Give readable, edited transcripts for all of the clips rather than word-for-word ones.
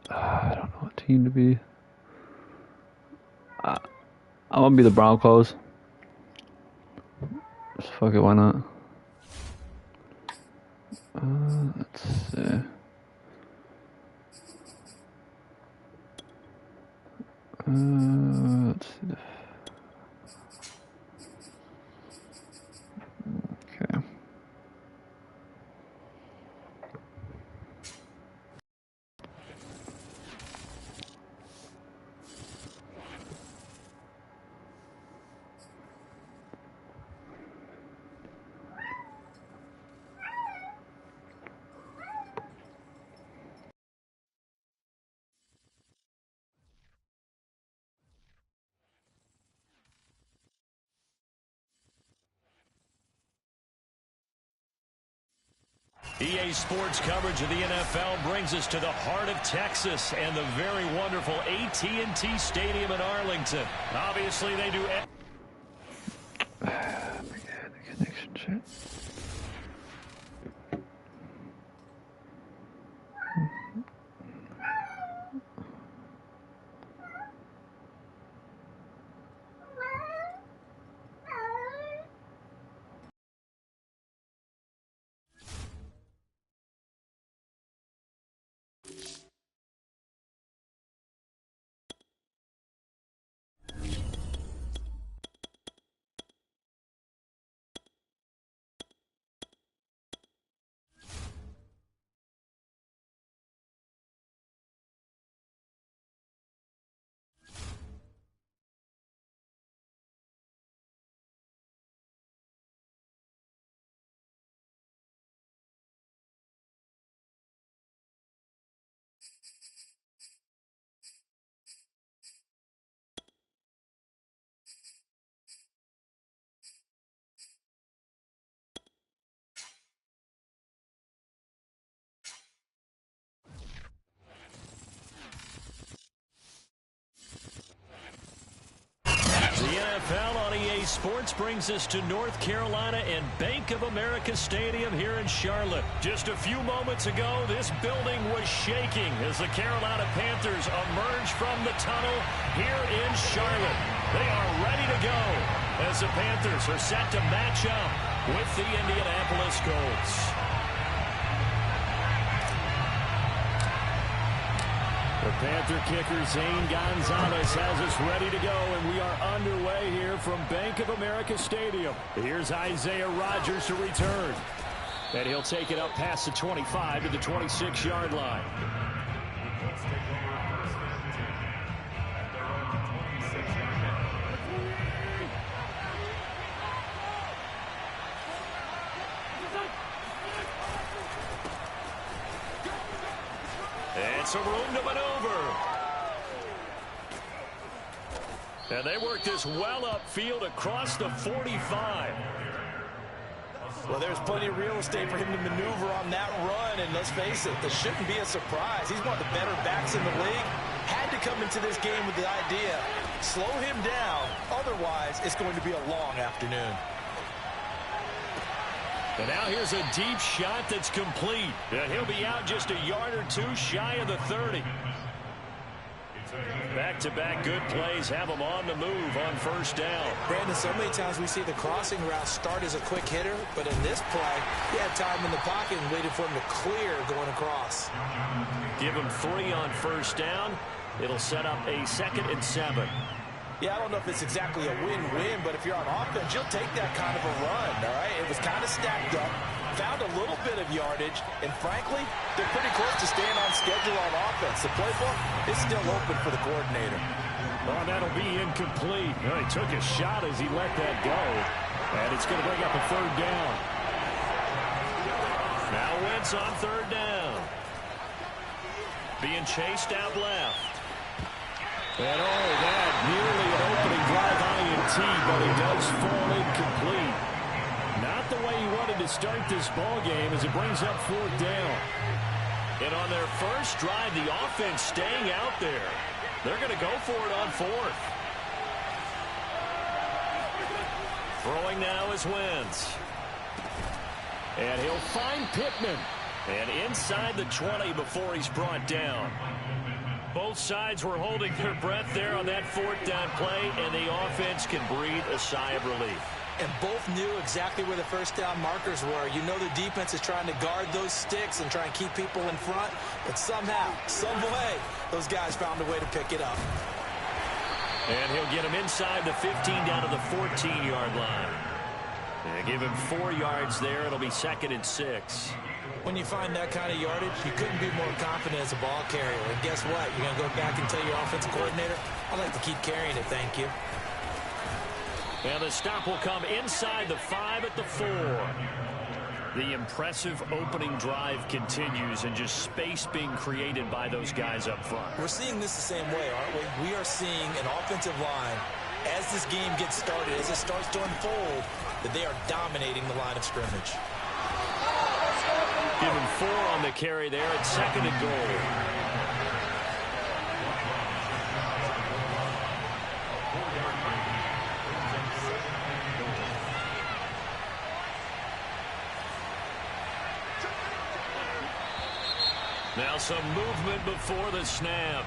I don't know what team to be. I want to be the Broncos. Just fuck it, why not? Let's see. Let's see. Okay. EA Sports coverage of the NFL brings us to the heart of Texas and the very wonderful AT&T Stadium in Arlington. Obviously, they do... My God, the connection shit. The NFL on EA Sports brings us to North Carolina and Bank of America Stadium here in Charlotte. Just a few moments ago, this building was shaking as the Carolina Panthers emerge from the tunnel here in Charlotte. They are ready to go as the Panthers are set to match up with the Indianapolis Colts. The Panther kicker, Zane Gonzalez, has us ready to go, and we are underway here from Bank of America Stadium. Here's Isaiah Rodgers to return. And he'll take it up past the 25 to the 26-yard line. And some room to maneuver. And they work this well upfield across the 45. Well, there's plenty of real estate for him to maneuver on that run, and let's face it, this shouldn't be a surprise. He's one of the better backs in the league. Had to come into this game with the idea, slow him down, otherwise it's going to be a long afternoon. And now here's a deep shot that's complete. And he'll be out just a yard or two shy of the 30. Back-to-back good plays have him on the move on first down. Brandon, so many times we see the crossing route start as a quick hitter, but in this play, he had time in the pocket and waited for him to clear going across. Give him 3 on first down. It'll set up a 2nd and 7. Yeah, I don't know if it's exactly a win-win, but if you're on offense, you'll take that kind of a run, all right? It was kind of stacked up, found a little bit of yardage, and frankly, they're pretty close to staying on schedule on offense. The playbook is still open for the coordinator. Oh, that'll be incomplete. Well, he took a shot as he let that go, and it's going to bring up a 3rd down. Now Wentz on 3rd down. Being chased out left. And oh, that nearly an opening drive INT, but it does fall incomplete. Not the way he wanted to start this ball game as it brings up 4th down. And on their first drive, the offense staying out there. They're going to go for it on 4th. Throwing now is Wentz. And he'll find Pittman. And inside the 20 before he's brought down. Both sides were holding their breath there on that fourth down play, and the offense can breathe a sigh of relief. And both knew exactly where the first down markers were. You know the defense is trying to guard those sticks and try and keep people in front, but somehow, some way, those guys found a way to pick it up. And he'll get him inside the 15 down to the 14-yard line. And give him 4 yards there. It'll be 2nd and 6. When you find that kind of yardage, you couldn't be more confident as a ball carrier. And guess what? You're going to go back and tell your offensive coordinator, I'd like to keep carrying it, thank you. And the stop will come inside the 5 at the 4. The impressive opening drive continues, and just space being created by those guys up front. We're seeing this the same way, aren't we? We are seeing an offensive line, as this game gets started, as it starts to unfold, that they are dominating the line of scrimmage. Give him 4 on the carry there at 2nd and goal. Now some movement before the snap.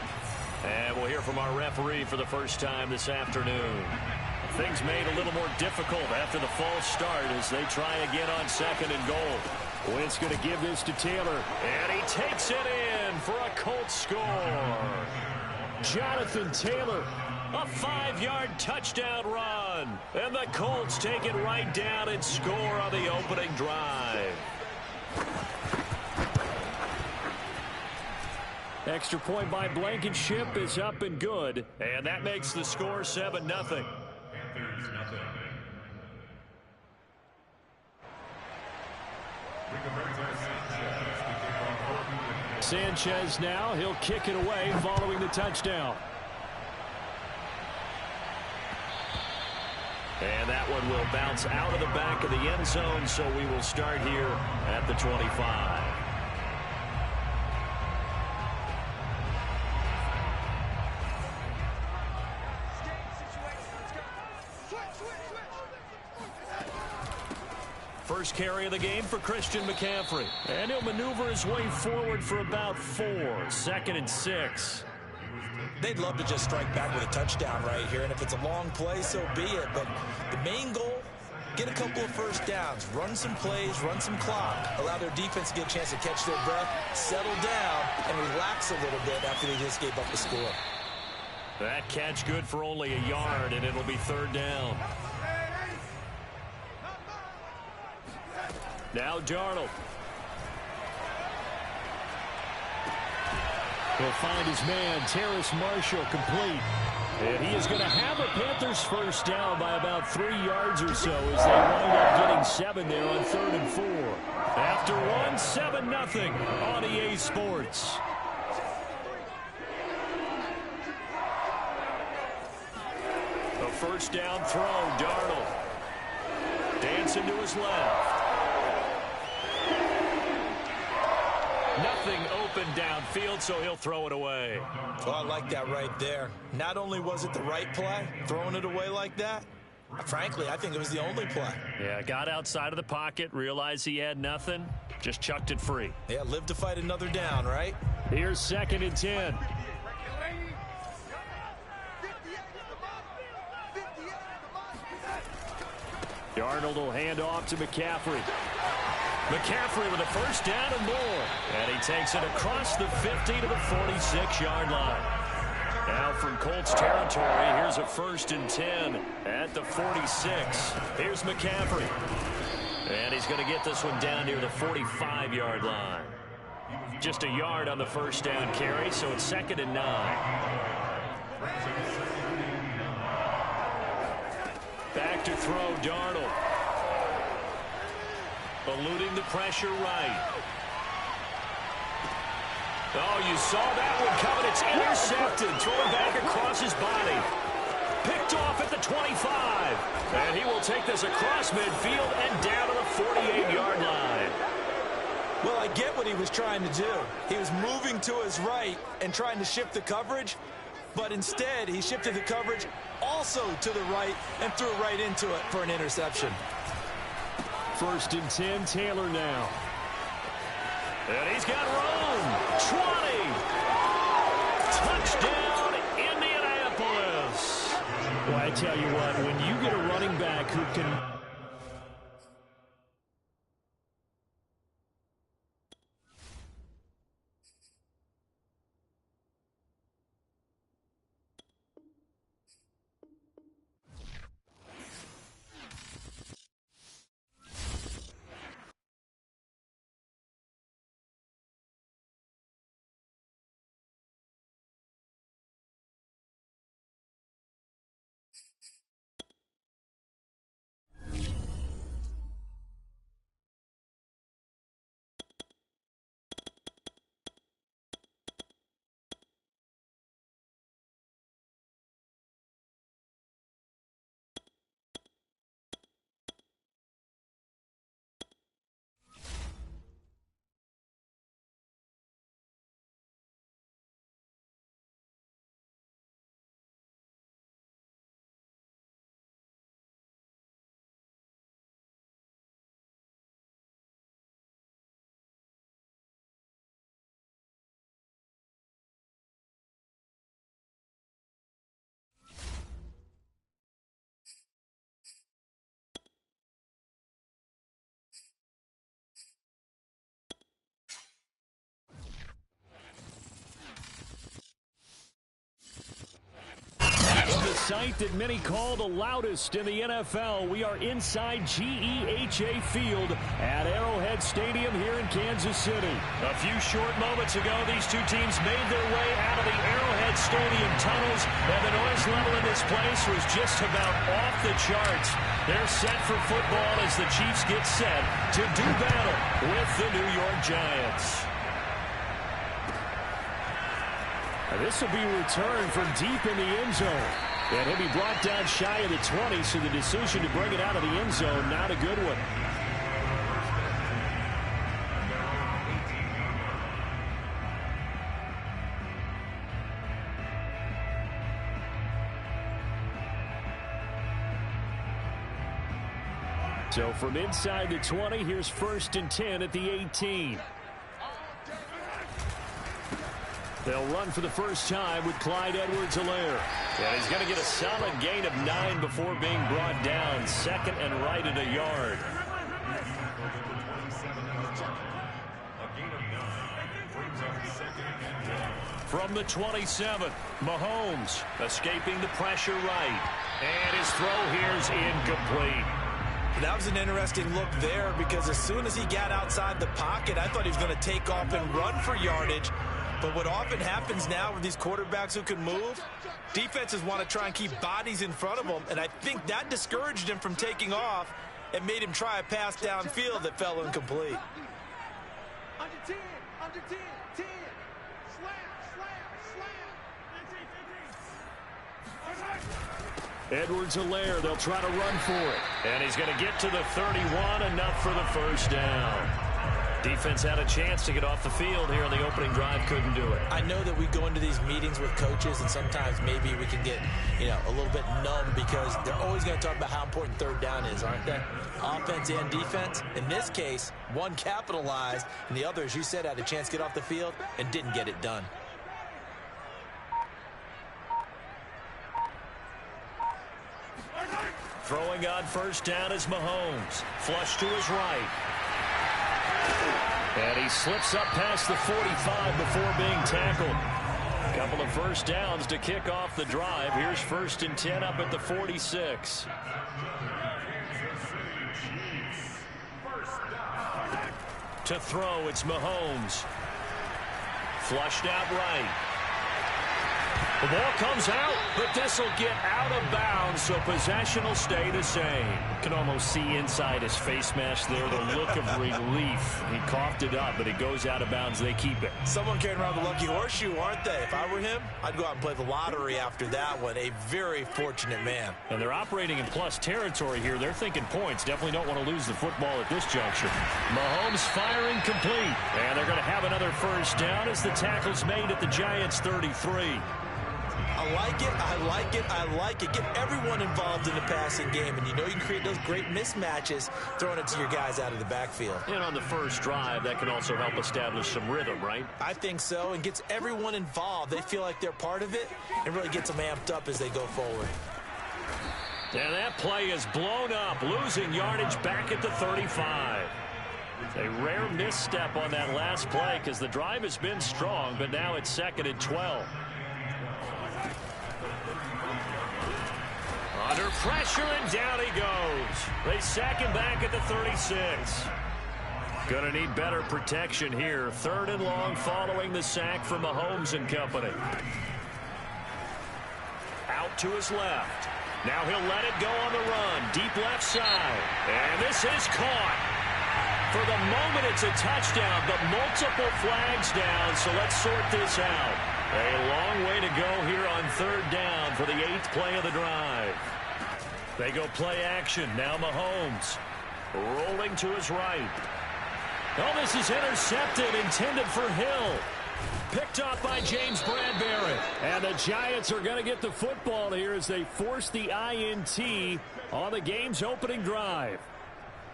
And we'll hear from our referee for the first time this afternoon. Things made a little more difficult after the false start as they try again on 2nd and goal. Wentz going to give this to Taylor. And he takes it in for a Colts score. Jonathan Taylor, a 5-yard touchdown run. And the Colts take it right down and score on the opening drive. Extra point by Blankenship is up and good. And that makes the score 7-0. Sanchez now, he'll kick it away following the touchdown. And that one will bounce out of the back of the end zone, so we will start here at the 25. First carry of the game for Christian McCaffrey. And he'll maneuver his way forward for about 4. 2nd and 6. They'd love to just strike back with a touchdown right here, and if it's a long play, so be it. But the main goal, get a couple of first downs, run some plays, run some clock, allow their defense to get a chance to catch their breath, settle down, and relax a little bit after they just gave up the score. That catch good for only a yard, and it'll be 3rd down. Now Darnold. He'll find his man, Terrace Marshall, complete. And he is going to have a Panthers first down by about 3 yards or so as they wind up getting 7 there on 3rd and 4. After 1, 7-0 on EA Sports. A first down throw, Darnold. Dancing to his left. Nothing open downfield, so he'll throw it away. Well, I like that right there. Not only was it the right play, throwing it away like that, frankly, I think it was the only play. Yeah, got outside of the pocket, realized he had nothing, just chucked it free. Yeah, live to fight another down, right? Here's 2nd and 10. Darnold will hand off to McCaffrey. McCaffrey with a first down and more. And he takes it across the 50 to the 46-yard line. Now from Colts territory, here's a 1st and 10 at the 46. Here's McCaffrey. And he's going to get this one down near the 45-yard line. Just a yard on the first down carry, so it's 2nd and 9. Back to throw, Darnold. Eluding the pressure right. Oh, you saw that one coming. It's intercepted. Thrown back across his body. Picked off at the 25. And he will take this across midfield and down to the 48-yard line. Well, I get what he was trying to do. He was moving to his right and trying to shift the coverage. But instead, he shifted the coverage also to the right and threw right into it for an interception. 1st and 10, Taylor now. And he's got room. 20. Well, I tell you what, when you get a running back who can... Sight that many call the loudest in the NFL. We are inside GEHA Field at Arrowhead Stadium here in Kansas City. A few short moments ago, these two teams made their way out of the Arrowhead Stadium tunnels, and the noise level in this place was just about off the charts. They're set for football as the Chiefs get set to do battle with the New York Giants. This will be returned from deep in the end zone. And he'll be brought down shy of the 20, so the decision to bring it out of the end zone, not a good one. So from inside the 20, here's 1st and 10 at the 18. They'll run for the first time with Clyde Edwards-Helaire. And he's going to get a solid gain of 9 before being brought down. 2nd and right at a yard. From the 27, Mahomes escaping the pressure right. And his throw here is incomplete. That was an interesting look there because as soon as he got outside the pocket, I thought he was going to take off and run for yardage. But what often happens now with these quarterbacks who can move, defenses want to try and keep bodies in front of them, and I think that discouraged him from taking off and made him try a pass downfield that fell incomplete. Under 10, under 10, 10. Slam. Edwards-Helaire, they'll try to run for it. And he's going to get to the 31, enough for the first down. Defense had a chance to get off the field here on the opening drive, couldn't do it. I know that we go into these meetings with coaches, and sometimes maybe we can get, a little bit numb because they're always going to talk about how important 3rd down is, aren't they? Offense and defense. In this case, one capitalized, and the other, as you said, had a chance to get off the field and didn't get it done. Throwing on first down is Mahomes. Flush to his right. And he slips up past the 45 before being tackled. A couple of first downs to kick off the drive. Here's 1st and 10 up at the 46. To throw, it's Mahomes. Flushed out right. The ball comes out, but this will get out of bounds, so possession will stay the same. You can almost see inside his face mask there the look of relief. He coughed it up, but it goes out of bounds. They keep it. Someone carrying around the lucky horseshoe, aren't they? If I were him, I'd go out and play the lottery after that one. A very fortunate man. And they're operating in plus territory here. They're thinking points. Definitely don't want to lose the football at this juncture. Mahomes firing complete. And they're going to have another first down as the tackle's made at the Giants' 33. I like it, I like it, I like it. Get everyone involved in the passing game, and you can create those great mismatches throwing it to your guys out of the backfield. And on the first drive, that can also help establish some rhythm, right? I think so, and gets everyone involved. They feel like they're part of it and really gets them amped up as they go forward. And that play is blown up, losing yardage back at the 35. A rare misstep on that last play because the drive has been strong, but now it's 2nd and 12. Under pressure, and down he goes. They sack him back at the 36. Going to need better protection here. 3rd and long following the sack from Mahomes and company. Out to his left. Now he'll let it go on the run. Deep left side. And this is caught. For the moment, it's a touchdown, but multiple flags down, so let's sort this out. A long way to go here on 3rd down for the 8th play of the drive. They go play action. Now Mahomes rolling to his right. Oh, this is intercepted, intended for Hill. Picked up by James Bradbury. And the Giants are going to get the football here as they force the INT on the game's opening drive.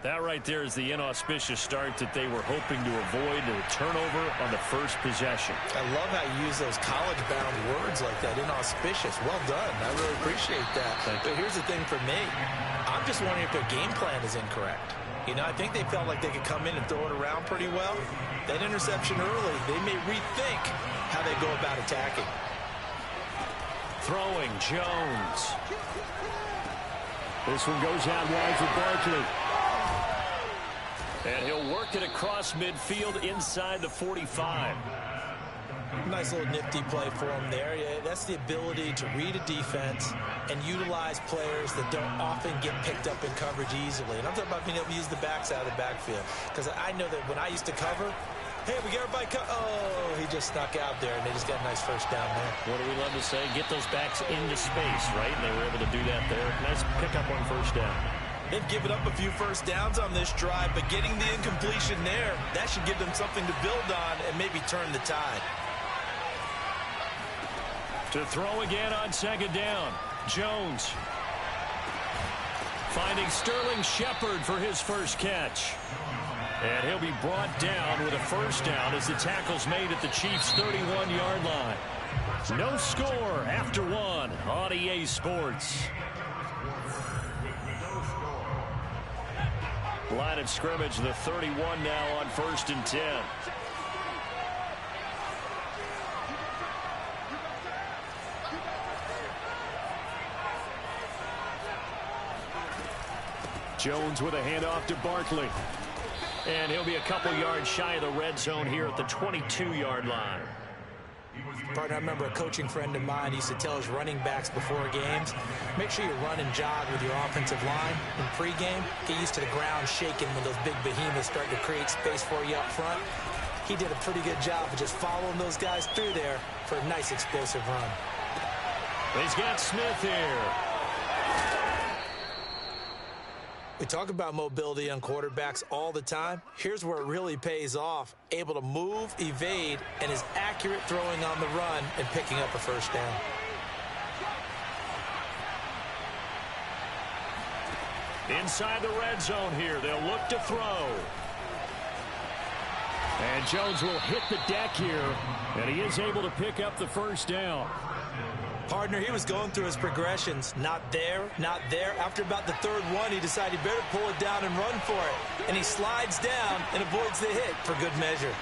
That right there is the inauspicious start that they were hoping to avoid, a turnover on the first possession. I love how you use those college-bound words like that, inauspicious. Well done. I really appreciate that. But here's the thing for me. I'm just wondering if their game plan is incorrect. You know, I think they felt like they could come in and throw it around pretty well. That interception early, they may rethink how they go about attacking. Throwing, Jones. This one goes out wide for Barkley. And he'll work it across midfield inside the 45. Nice little nifty play for him there. Yeah, that's the ability to read a defense and utilize players that don't often get picked up in coverage easily. And I'm talking about being able to use the backs out of the backfield. Because I know that when I used to cover, hey, we got everybody oh, he just snuck out there, and they just got a nice first down there. What do we love to say? Get those backs into space, right? And they were able to do that there. Nice pickup on first down. They've given up a few first downs on this drive, but getting the incompletion there, that should give them something to build on and maybe turn the tide. To throw again on 2nd down. Jones. Finding Sterling Shepard for his first catch. And he'll be brought down with a first down as the tackle's made at the Chiefs' 31-yard line. No score after 1 on EA Sports. Line of scrimmage, the 31 now on 1st and 10. Jones with a handoff to Barkley. And he'll be a couple yards shy of the red zone here at the 22-yard line. Partner, I remember a coaching friend of mine used to tell his running backs before games, make sure you run and jog with your offensive line in pregame. Get used to the ground shaking when those big behemoths start to create space for you up front. He did a pretty good job of just following those guys through there for a nice explosive run. He's got Smith here. We talk about mobility on quarterbacks all the time. Here's where it really pays off. Able to move, evade, and is accurate throwing on the run and picking up a first down. Inside the red zone here. They'll look to throw. And Jones will hit the deck here. And he is able to pick up the first down. Partner, he was going through his progressions. Not there, not there. After about the 3rd one, he decided he better pull it down and run for it. And he slides down and avoids the hit for good measure.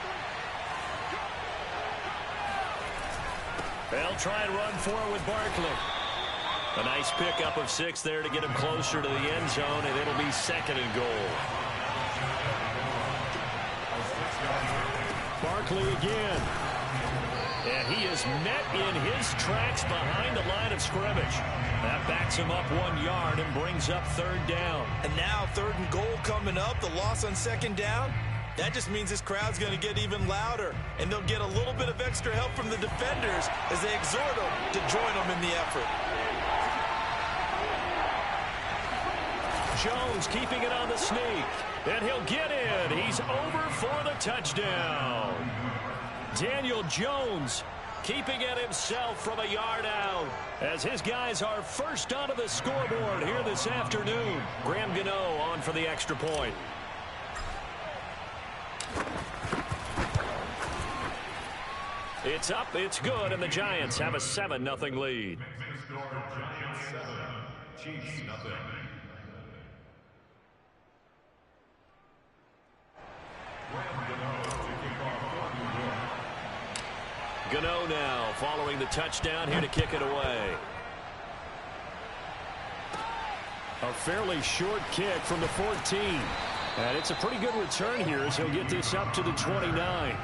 They'll try and run for it with Barkley. A nice pickup of 6 there to get him closer to the end zone, and it'll be 2nd and goal. Barkley again. And he is met in his tracks behind the line of scrimmage. That backs him up 1 yard and brings up 3rd down. And now 3rd and goal coming up. The loss on 2nd down. That just means this crowd's going to get even louder. And they'll get a little bit of extra help from the defenders as they exhort them to join them in the effort. Jones keeping it on the sneak. And he'll get in. He's over for the touchdown. Daniel Jones keeping it himself from a yard out as his guys are first onto the scoreboard here this afternoon. Graham Gano on for the extra point. It's up, it's good, and the Giants have a 7-0 lead. Chiefs, nothing. Gano now following the touchdown here to kick it away. A fairly short kick from the 14. And it's a pretty good return here as he'll get this up to the 29.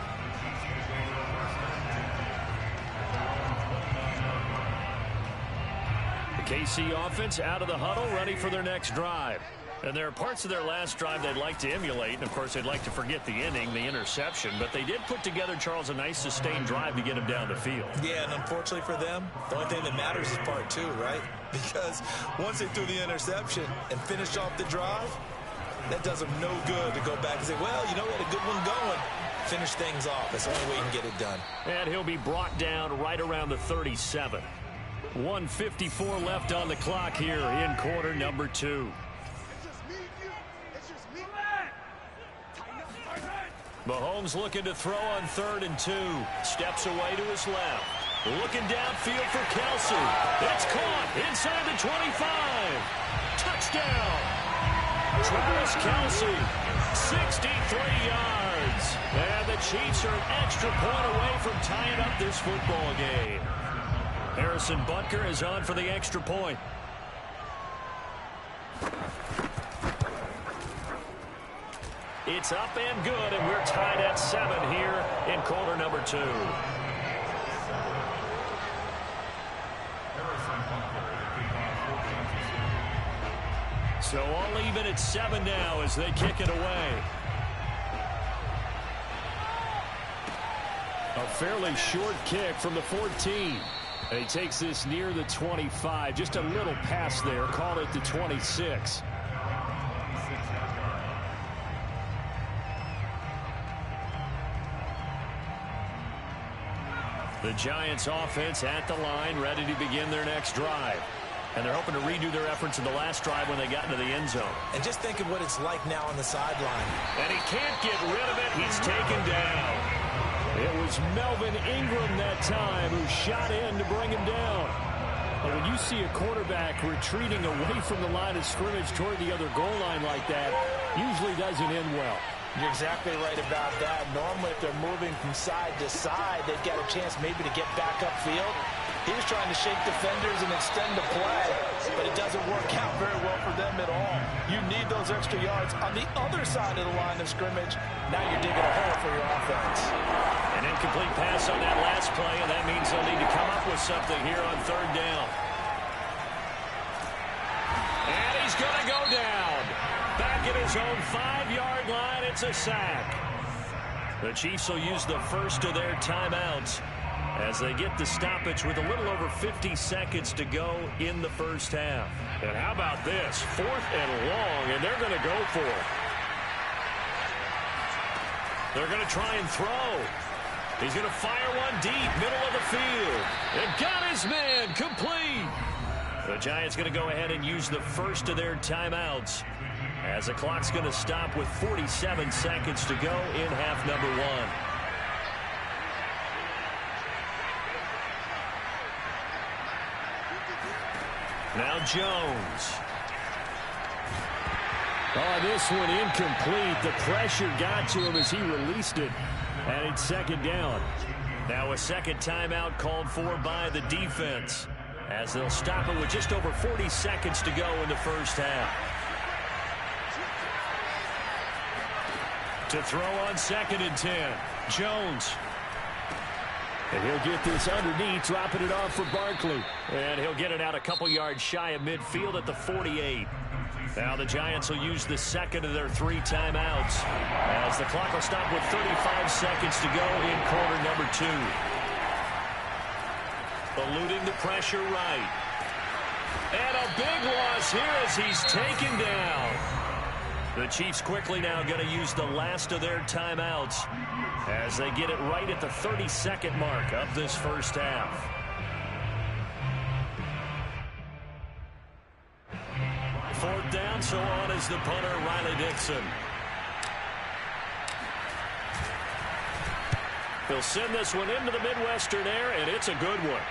The KC offense out of the huddle, ready for their next drive. And there are parts of their last drive they'd like to emulate. And, of course, they'd like to forget the ending, the interception. But they did put together, Charles, a nice sustained drive to get him down the field. Yeah, and unfortunately for them, the only thing that matters is part two, right? Because once they threw the interception and finished off the drive, that does them no good to go back and say, well, you know, we had a good one going. Finish things off. That's the only way you can get it done. And he'll be brought down right around the 37. 1:54 left on the clock here in quarter number 2. Mahomes looking to throw on 3rd and 2. Steps away to his left. Looking downfield for Kelsey. It's caught inside the 25. Touchdown. Travis Kelsey, 63 yards. And the Chiefs are an extra point away from tying up this football game. Harrison Butker is on for the extra point. It's up and good, and we're tied at 7 here in quarter number 2. So all even at 7 now as they kick it away. A fairly short kick from the 14. And he takes this near the 25. Just a little pass there. Called it the 26. The Giants offense at the line, ready to begin their next drive. And they're hoping to redo their efforts in the last drive when they got into the end zone. And just think of what it's like now on the sideline. And he can't get rid of it. He's taken down. It was Melvin Ingram that time who shot in to bring him down. And when you see a quarterback retreating away from the line of scrimmage toward the other goal line like that, usually doesn't end well. You're exactly right about that. Normally, if they're moving from side to side, they've got a chance maybe to get back upfield. He was trying to shake defenders and extend the play, but it doesn't work out very well for them at all. You need those extra yards on the other side of the line of scrimmage. Now you're digging a hole for your offense. An incomplete pass on that last play, and that means they'll need to come up with something here on 3rd down. And he's going to go down. Back at his own 5-yard line, it's a sack. The Chiefs will use the first of their timeouts as they get the stoppage with a little over 50 seconds to go in the first half. And how about this? 4th and long, and they're going to go for it. They're going to try and throw. He's going to fire one deep, middle of the field. And got his man complete. The Giants going to go ahead and use the first of their timeouts as the clock's going to stop with 47 seconds to go in half number 1. Now Jones. Oh, this one incomplete. The pressure got to him as he released it. And it's 2nd down. Now a second timeout called for by the defense as they'll stop it with just over 40 seconds to go in the first half. To throw on 2nd and 10. Jones. And he'll get this underneath, dropping it off for Barkley. And he'll get it out a couple yards shy of midfield at the 48. Now the Giants will use the second of their 3 timeouts as the clock will stop with 35 seconds to go in quarter number 2. Eluding the pressure right. And a big loss here as he's taken down. The Chiefs quickly now going to use the last of their timeouts as they get it right at the 32nd mark of this first half. Fourth down, so on is the punter, Riley Dixon. He'll send this one into the Midwestern air, and it's a good one.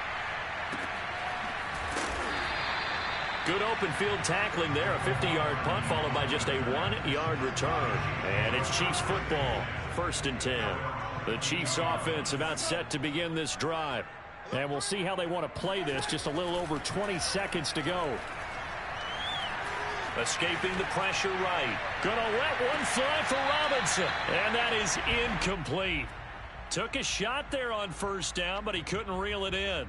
Good open field tackling there. A 50-yard punt followed by just a 1-yard return. And it's Chiefs football. 1st and 10. The Chiefs offense about set to begin this drive. And we'll see how they want to play this. Just a little over 20 seconds to go. Escaping the pressure right. Gonna let one fly for Robinson. And that is incomplete. Took a shot there on 1st down, but he couldn't reel it in.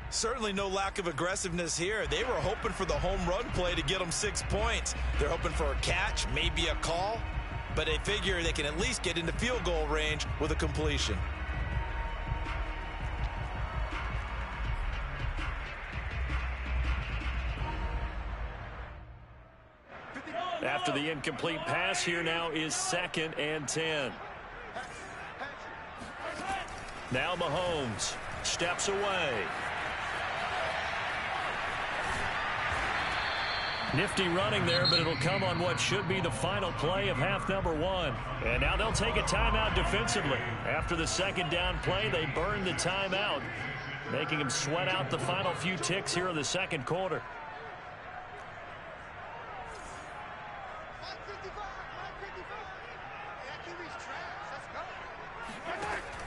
Certainly no lack of aggressiveness here. They were hoping for the home run play to get them 6 points. They're hoping for a catch, maybe a call, but they figure they can at least get into field goal range with a completion. After the incomplete pass, here now is 2nd and 10. Now Mahomes steps away. Nifty running there, but it'll come on what should be the final play of half number 1. And now they'll take a timeout defensively. After the 2nd down play, they burn the timeout, making them sweat out the final few ticks here in the 2nd quarter.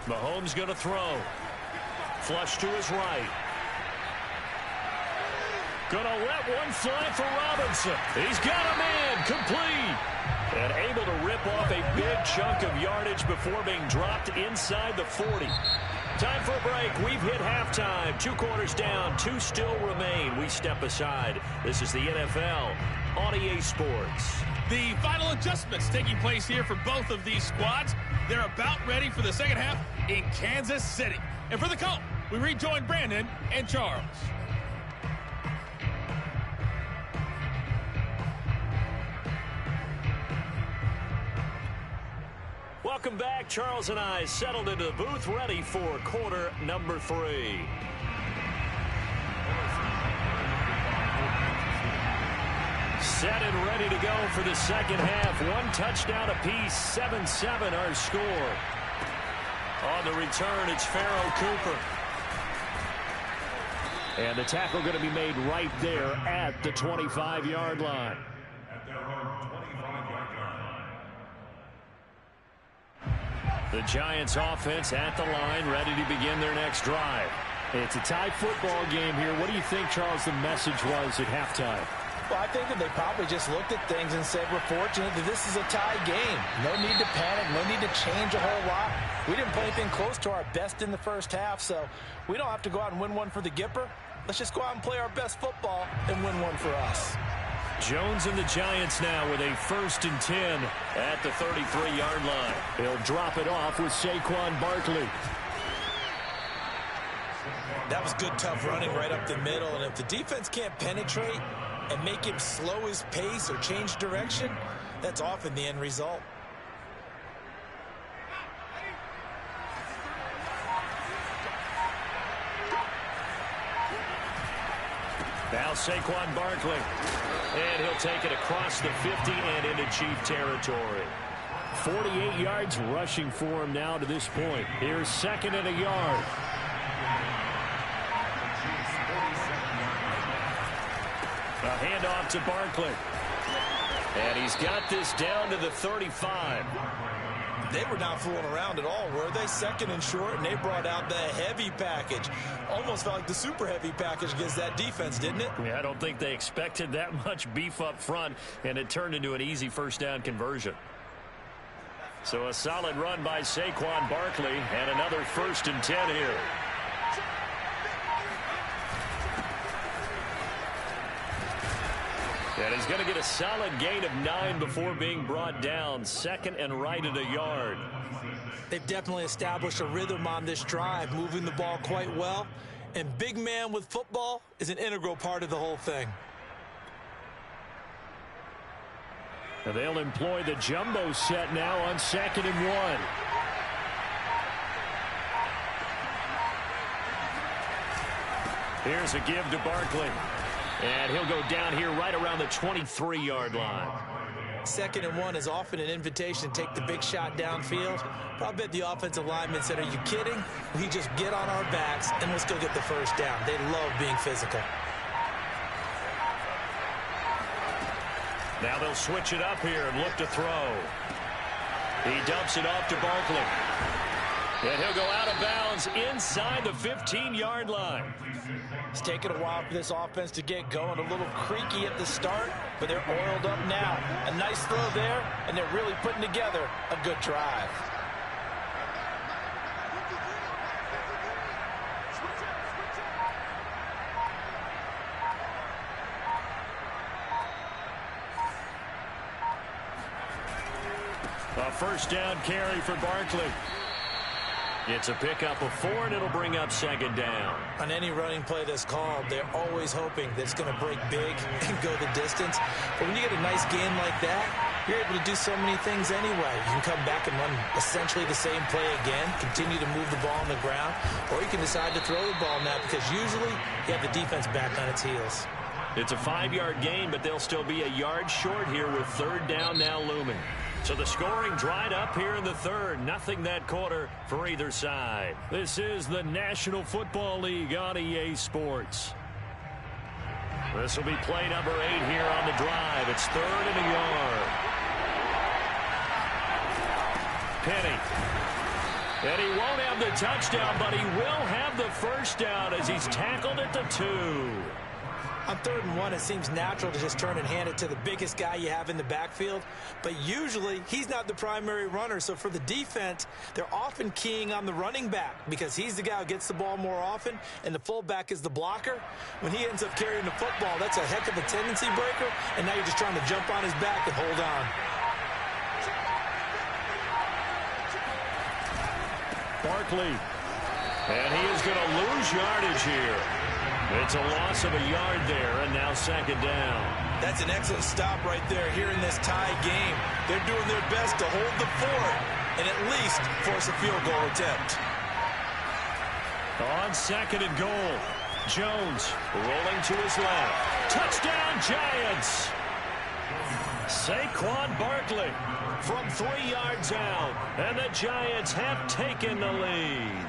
Mahomes going to throw. Flush to his right. Gonna let one fly for Robinson. He's got a man complete. And able to rip off a big chunk of yardage before being dropped inside the 40. Time for a break. We've hit halftime. 2 quarters down. 2 still remain. We step aside. This is the NFL on EA Sports. The final adjustments taking place here for both of these squads. They're about ready for the second half in Kansas City. And for the call, we rejoin Brandon and Charles. Welcome back. Charles and I settled into the booth, ready for quarter number 3. Set and ready to go for the second half. 1 touchdown apiece, 7-7 our score. On the return, it's Pharaoh Cooper. And the tackle going to be made right there at the 25-yard line. The Giants offense at the line, ready to begin their next drive. It's a tie football game here. What do you think, Charles, the message was at halftime? Well, I think that they probably just looked at things and said, we're fortunate that this is a tie game. No need to panic, no need to change a whole lot. We didn't play anything close to our best in the first half, so we don't have to go out and win one for the Gipper. Let's just go out and play our best football and win one for us. Jones and the Giants now with a 1st and 10 at the 33-yard line. He'll drop it off with Saquon Barkley. That was good, tough running right up the middle, and if the defense can't penetrate and make him slow his pace or change direction, that's often the end result. Now Saquon Barkley. And he'll take it across the 50 and into Chief territory. 48 yards rushing for him now to this point. Here's 2nd and a yard. A handoff to Barkley. And he's got this down to the 35. They were not fooling around at all, were they? 2nd and short, and they brought out the heavy package. Almost felt like the super heavy package against that defense, didn't it? Yeah, I don't think they expected that much beef up front, and it turned into an easy 1st down conversion. So a solid run by Saquon Barkley, and another 1st and 10 here. And he's going to get a solid gain of 9 before being brought down. 2nd and right at a yard. They've definitely established a rhythm on this drive, moving the ball quite well. And big man with football is an integral part of the whole thing. And they'll employ the jumbo set now on 2nd and 1. Here's a give to Barkley. And he'll go down here right around the 23-yard line. 2nd and 1 is often an invitation to take the big shot downfield. But I bet the offensive lineman said, are you kidding? We just get on our backs and we'll still get the 1st down. They love being physical. Now they'll switch it up here and look to throw. He dumps it off to Barkley. And he'll go out of bounds inside the 15-yard line. It's taken a while for this offense to get going. A little creaky at the start, but they're oiled up now. A nice throw there, and they're really putting together a good drive. A first down carry for Barkley. It's a pickup of 4, and it'll bring up second down. On any running play that's called, they're always hoping that it's going to break big and go the distance. But when you get a nice gain like that, you're able to do so many things anyway. You can come back and run essentially the same play again, continue to move the ball on the ground, or you can decide to throw the ball now because usually you have the defense back on its heels. It's a 5-yard gain, but they'll still be a yard short here with third down now looming. So the scoring dried up here in the third. Nothing that quarter for either side. This is the National Football League on EA Sports. This will be play number 8 here on the drive. It's 3rd and a yard. Penny. And he won't have the touchdown, but he will have the first down as he's tackled at the 2. On 3rd and 1, it seems natural to just turn and hand it to the biggest guy you have in the backfield. But usually, he's not the primary runner. So for the defense, they're often keying on the running back because he's the guy who gets the ball more often, and the fullback is the blocker. When he ends up carrying the football, that's a heck of a tendency breaker, and now you're just trying to jump on his back and hold on. Barkley. And he is going to lose yardage here. It's a loss of a yard there, and now second down. That's an excellent stop right there here in this tie game. They're doing their best to hold the fort and at least force a field goal attempt. On 2nd and goal, Jones rolling to his left. Touchdown, Giants! Saquon Barkley from 3 yards out, and the Giants have taken the lead.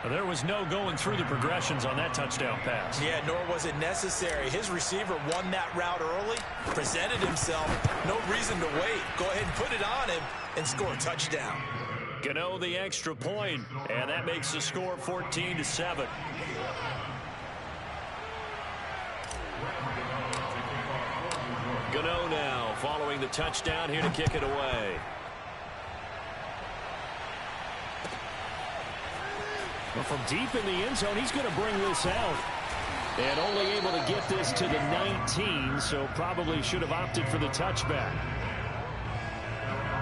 There was no going through the progressions on that touchdown pass. Yeah, nor was it necessary. His receiver won that route early, presented himself. No reason to wait. Go ahead and put it on him and score a touchdown. Gano the extra point, and that makes the score 14-7. Gano now following the touchdown here to kick it away. Well, from deep in the end zone, he's going to bring this out. And only able to get this to the 19, so probably should have opted for the touchback.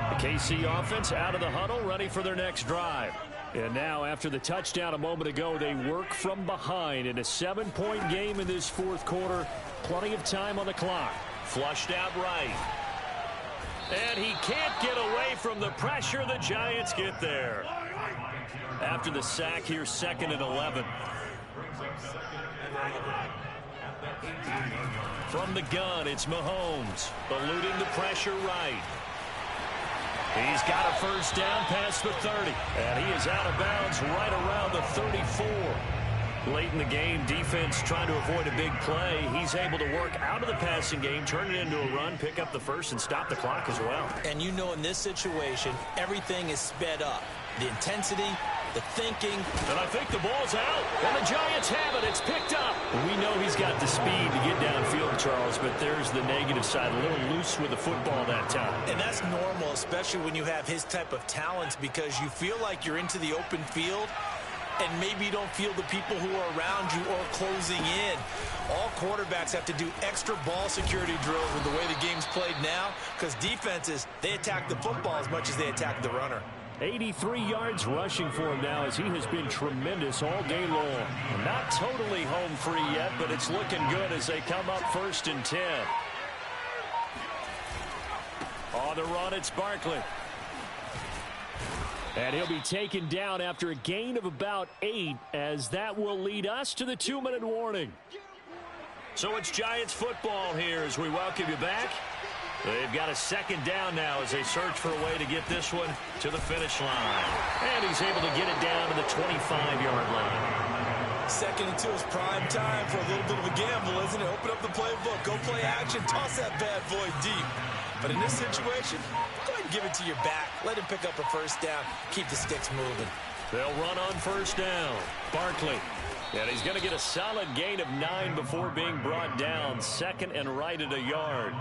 The KC offense out of the huddle, ready for their next drive. And now, after the touchdown a moment ago, they work from behind in a 7-point game in this 4th quarter. Plenty of time on the clock. Flushed out right. And he can't get away from the pressure. The Giants get there. After the sack here, 2nd and 11. From the gun, it's Mahomes, eluding the pressure right. He's got a first down past the 30, and he is out of bounds right around the 34. Late in the game, defense trying to avoid a big play. He's able to work out of the passing game, turn it into a run, pick up the first, and stop the clock as well. And you know in this situation, everything is sped up. The intensity, the thinking. And I think the ball's out. And the Giants have it. It's picked up. We know he's got the speed to get downfield, Charles, but there's the negative side. A little loose with the football that time. And that's normal, especially when you have his type of talents, because you feel like you're into the open field and maybe you don't feel the people who are around you or closing in. All quarterbacks have to do extra ball security drills with the way the game's played now, because defenses, they attack the football as much as they attack the runner. 83 yards rushing for him now as he has been tremendous all day long. Not totally home free yet, but it's looking good as they come up 1st and 10. On the run, it's Barkley. And he'll be taken down after a gain of about 8, as that will lead us to the 2-minute warning. So it's Giants football here as we welcome you back. They've got a second down now as they search for a way to get this one to the finish line. And he's able to get it down to the 25-yard line. second and 2 is prime time for a little bit of a gamble, isn't it? Open up the playbook, go play action, toss that bad boy deep. But in this situation, go ahead and give it to your back. Let him pick up a first down. Keep the sticks moving. They'll run on first down. Barkley. And he's going to get a solid gain of 9 before being brought down. Second and right at a yard.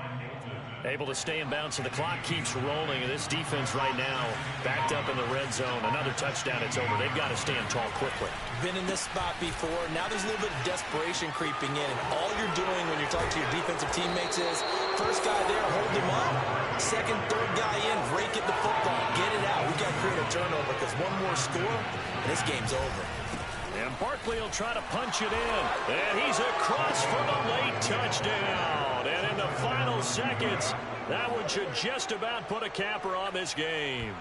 Able to stay in bounds, so the clock keeps rolling. And this defense right now backed up in the red zone. Another touchdown, it's over. They've got to stand tall quickly. Been in this spot before. Now there's a little bit of desperation creeping in. And all you're doing when you're talking to your defensive teammates is, first guy there, hold him up. Second, third guy in, rake at the football. Get it out. We got to create a turnover because one more score, and this game's over. And Barkley will try to punch it in. And he's across for the late touchdown. And in the final seconds, that one should just about put a capper on this game.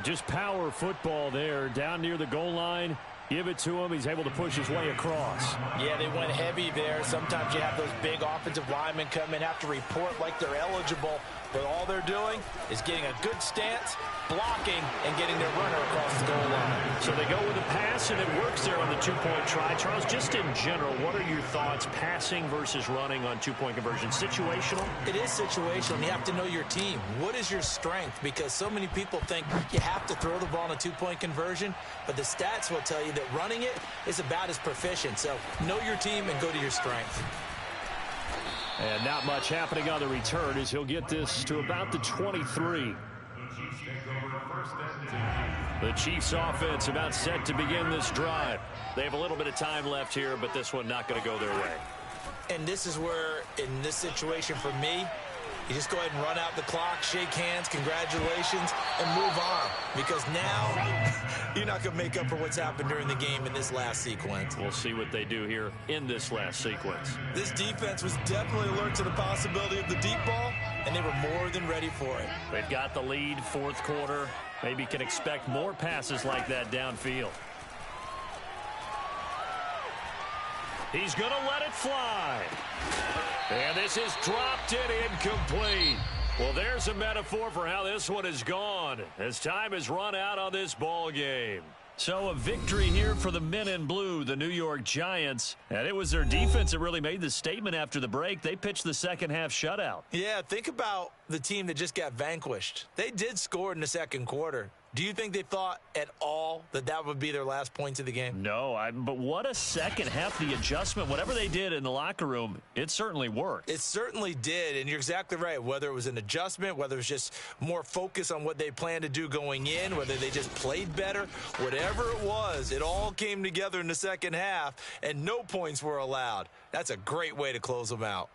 Just power football there down near the goal line. Give it to him. He's able to push his way across. Yeah, they went heavy there. Sometimes you have those big offensive linemen come in, have to report like they're eligible. But all they're doing is getting a good stance, blocking, and getting their runner across the goal line. So they go with a pass, and it works there on the two-point try. Charles, just in general, what are your thoughts passing versus running on two-point conversion? Situational? It is situational. You have to know your team. What is your strength? Because so many people think you have to throw the ball in a two-point conversion, but the stats will tell you that running it is about as proficient. So know your team and go to your strength. And not much happening on the return as he'll get this to about the 23. The Chiefs offense about set to begin this drive. They have a little bit of time left here, but this one not going to go their way. And this is where, in this situation for me, you just go ahead and run out the clock, shake hands, congratulations, and move on. Because now you're not going to make up for what's happened during the game in this last sequence. We'll see what they do here in this last sequence. This defense was definitely alert to the possibility of the deep ball, and they were more than ready for it. They've got the lead, fourth quarter. Maybe can expect more passes like that downfield. He's going to let it fly. And this is dropped and incomplete. Well, there's a metaphor for how this one is gone as time has run out on this ball game. So a victory here for the men in blue, the New York Giants. And it was their defense that really made the statement after the break. They pitched the second half shutout. Yeah, think about the team that just got vanquished. They did score in the second quarter. Do you think they thought at all that that would be their last points of the game? No, but what a second half, the adjustment. Whatever they did in the locker room, it certainly worked. It certainly did, and you're exactly right. Whether it was an adjustment, whether it was just more focus on what they planned to do going in, whether they just played better, whatever it was, it all came together in the second half, and no points were allowed. That's a great way to close them out.